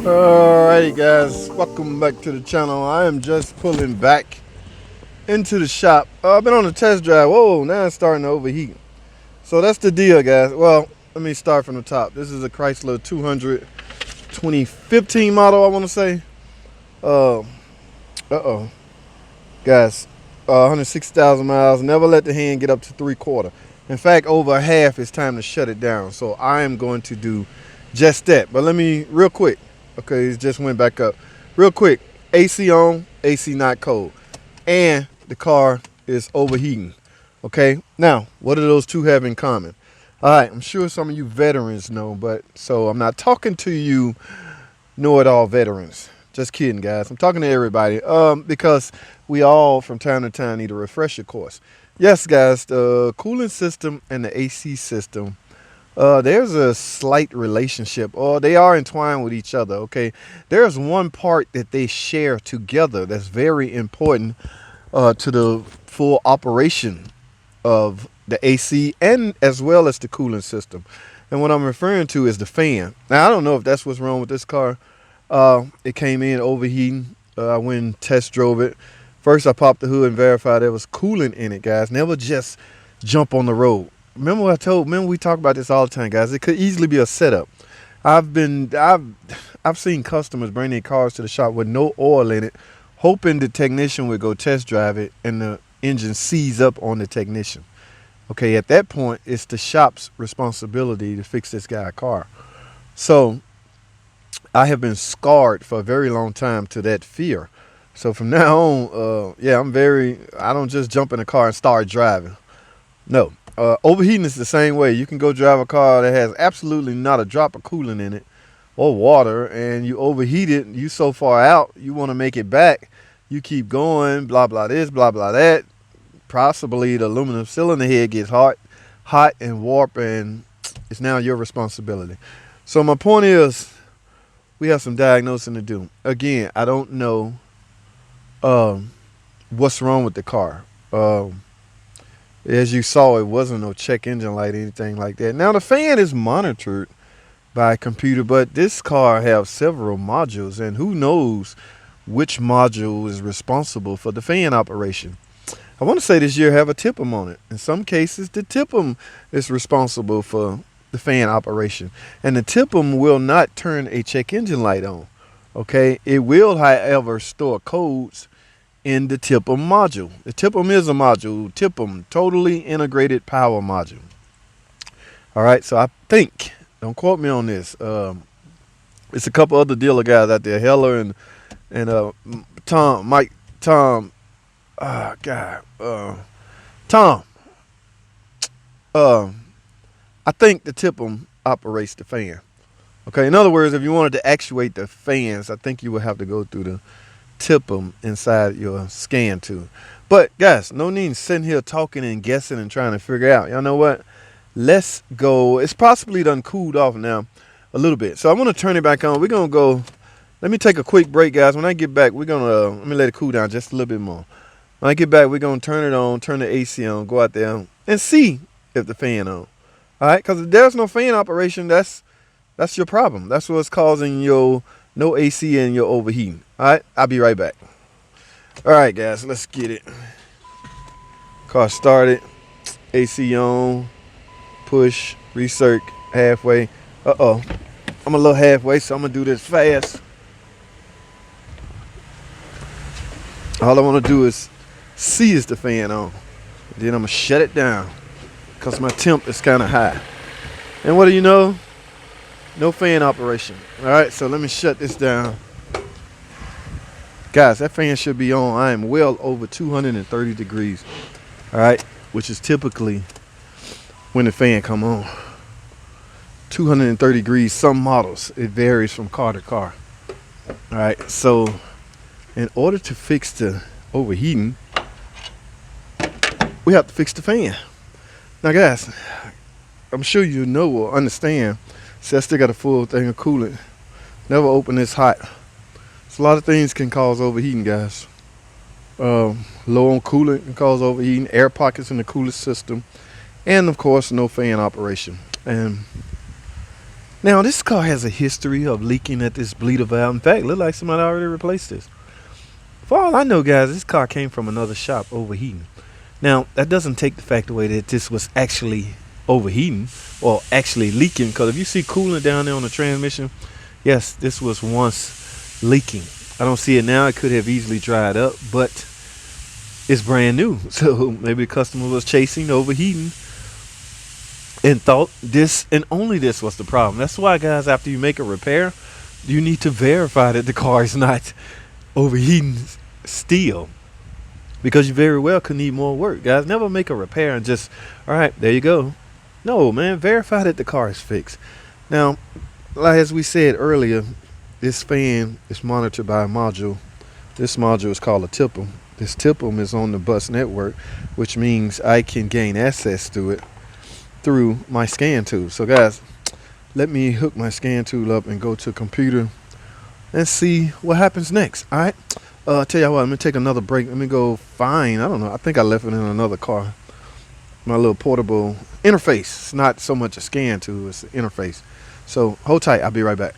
Alrighty guys, welcome back to the channel. I am just pulling back into the shop. I've been on a test drive. Whoa, now it's starting to overheat. So that's the deal, guys. Well, let me start from the top. This is a Chrysler 200 2015 model, I want to say. Guys, 160,000 miles. Never let the hand get up to 3/4. In fact, over half, it's time to shut it down. So I am going to do just that. But let me, real quick. Okay, it just went back up. Real quick, AC on, AC not cold. And the car is overheating. Okay, now, what do those two have in common? All right, I'm sure some of you veterans know, but so I'm not talking to you know-it-all veterans. Just kidding, guys. I'm talking to everybody because we all, from time to time, need a refresher course. Yes, guys, the cooling system and the AC system, there's a slight relationship, or they are entwined with each other. Okay, there's one part that they share together that's very important to the full operation of the AC and as well as the cooling system. And what I'm referring to is the fan. Now I don't know if that's what's wrong with this car. It came in overheating. I went and test drove it. First I popped the hood and verified there was coolant in it, guys. Never just jump on the road. Remember we talk about this all the time, guys. It could easily be a setup. I've seen customers bring their cars to the shop with no oil in it, hoping the technician would go test drive it and the engine seize up on the technician. Okay, at that point, it's the shop's responsibility to fix this guy's car. So I have been scarred for a very long time to that fear. So from now on, I don't just jump in a car and start driving. No. Overheating is the same way. You can go drive a car that has absolutely not a drop of coolant in it or water, and you overheat it. You so far out, you want to make it back. You keep going, blah, blah this, blah, blah that. Possibly the aluminum cylinder head gets hot and warped, and it's now your responsibility. So my point is, we have some diagnosing to do. Again, I don't know what's wrong with the car. As you saw, it wasn't no check engine light, anything like that. Now the fan is monitored by a computer, but this car has several modules, and who knows which module is responsible for the fan operation. I want to say this year have a TIPM on it. In some cases, the TIPM is responsible for the fan operation, and the TIPM will not turn a check engine light on. Okay, it will, however, store codes in the TIPM module. The TIPM is a module. TIPM, totally integrated power module. All right, so I think, don't quote me on this. It's a couple other dealer guys out there, Heller and Tom. I think the TIPM operates the fan. Okay, in other words, if you wanted to actuate the fans, I think you would have to go through the TIPM inside your scan tool. But guys, no need sitting here talking and guessing and trying to figure out. Y'all know what? Let's go. It's possibly done cooled off now a little bit. So I want to turn it back on. We're going to go. Let me take a quick break, guys. When I get back, we're going to, let me let it cool down just a little bit more. When I get back, we're going to turn it on, turn the AC on, go out there and see if the fan on. All right, because if there's no fan operation, that's your problem. That's what's causing your no AC and your overheating. All right, I'll be right back. All right, guys, let's get it. Car started, AC on, push, recirc, halfway. I'm a little halfway, so I'm gonna do this fast. All I want to do is see is the fan on. Then I'm gonna shut it down because my temp is kind of high. And what do you know? No fan operation. All right, so let me shut this down. Guys, that fan should be on. I am well over 230 degrees. All right, which is typically when the fan come on. 230 degrees, some models. It varies from car to car. All right, so in order to fix the overheating, we have to fix the fan. Now, guys, I'm sure you know or understand. See, I still got a full thing of coolant. Never open this hot. So a lot of things can cause overheating, guys. Low on coolant can cause overheating, air pockets in the coolant system, and of course, no fan operation. And Now this car has a history of leaking at this bleeder valve. In fact, look like somebody already replaced this. For all I know, guys, this car came from another shop overheating. Now that doesn't take the fact away that this was actually overheating or actually leaking, because if you see coolant down there on the transmission, yes, this was once leaking. I don't see it now. It could have easily dried up, but it's brand new. So maybe the customer was chasing overheating and thought this and only this was the problem. That's why, guys, after you make a repair, you need to verify that the car is not overheating still, because you very well could need more work. Guys, never make a repair and just, all right, there you go. No, man, verify that the car is fixed. Now, like as we said earlier, this fan is monitored by a module. This module is called a TIPM. This TIPM is on the bus network, which means I can gain access to it through my scan tool. So guys, let me hook my scan tool up and go to computer and see what happens next. All right, tell you what, let me take another break. Let me go find, I don't know, I think I left it in another car, my little portable interface. It's not so much a scan tool, it's an interface. So hold tight, I'll be right back.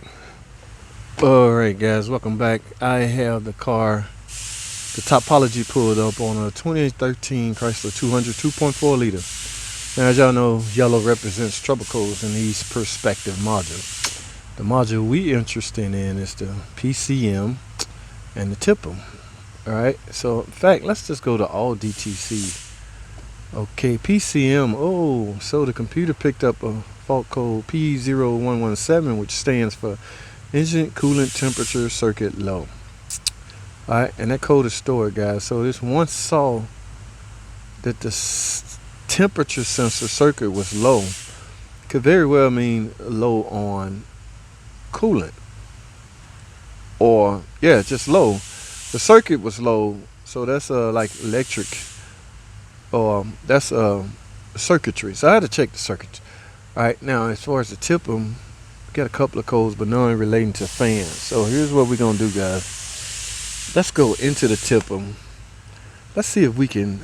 All right, guys, welcome back. I have the car, the topology, pulled up on a 2013 Chrysler 200 2.4 liter. Now, as y'all know, yellow represents trouble codes in these perspective modules. The module we interested in is the PCM and the TIPM. All right, so in fact, let's just go to all DTC. Okay, PCM. Oh, so the computer picked up a fault code P0117, which stands for engine coolant temperature circuit low. All right, and that code is stored, guys. So this once saw that the temperature sensor circuit was low, could very well mean low on coolant, or yeah, just low. The circuit was low, so that's like electric, or that's circuitry. So I had to check the circuit. All right, now as far as the TIPM, got a couple of codes, but none relating to fans. So here's what we're gonna do, guys. Let's go into the TIPM. Let's see if we can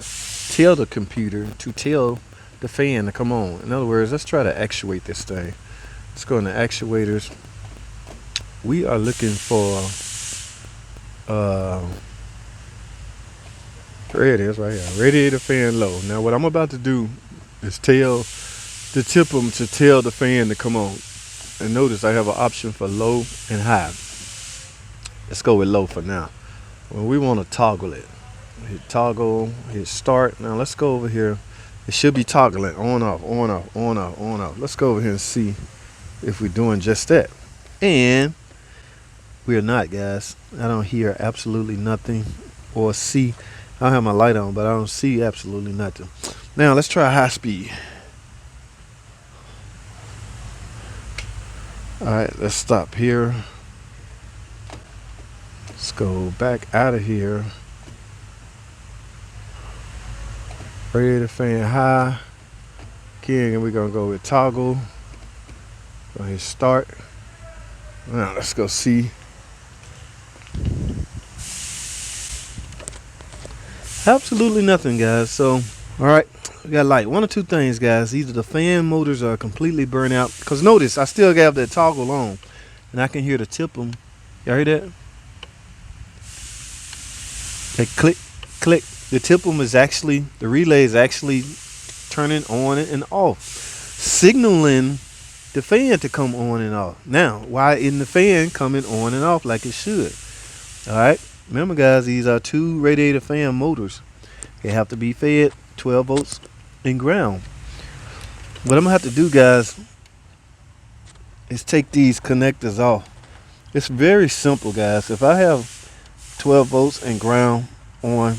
tell the computer to tell the fan to come on. In other words, let's try to actuate this thing. Let's go into actuators. We are looking for there it is right here, radiator fan low. Now what I'm about to do is tell the TIPM to tell the fan to come on. And notice I have an option for low and high. Let's go with low for now. Well, we want to toggle it. Hit toggle, hit start. Now let's go over here. It should be toggling on off, on off, on off, on off. Let's go over here and see if we're doing just that. And we are not, guys. I don't hear absolutely nothing or see. I don't have my light on, but I don't see absolutely nothing. Now let's try high speed. All right, let's stop here. Let's go back out of here. Radiator fan high. Again, we're gonna go with toggle. Go ahead, start. Now let's go see. Absolutely nothing, guys. So, all right, we got light. One or two things, guys. Either the fan motors are completely burnt out, because notice I still have that toggle on, and I can hear the TIPM. Y'all hear that? That click, click. The TIPM is actually, the relay is actually turning on and off, signaling the fan to come on and off. Now, why isn't the fan coming on and off like it should? All right. Remember, guys, these are two radiator fan motors. They have to be fed 12 volts and ground. What I'm gonna have to do, guys, is take these connectors off. It's very simple, guys. If I have 12 volts and ground on,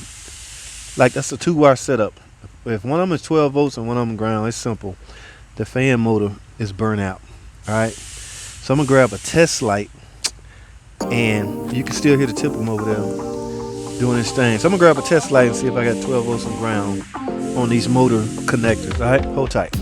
like that's a 2-wire setup. If one of them is 12 volts and one of them ground, it's simple. The fan motor is burnt out. All right. So I'm gonna grab a test light, and you can still hear the TIPM over there doing this thing. So I'm gonna grab a test light and see if I got 12 volts and ground on these motor connectors. All right, hold tight.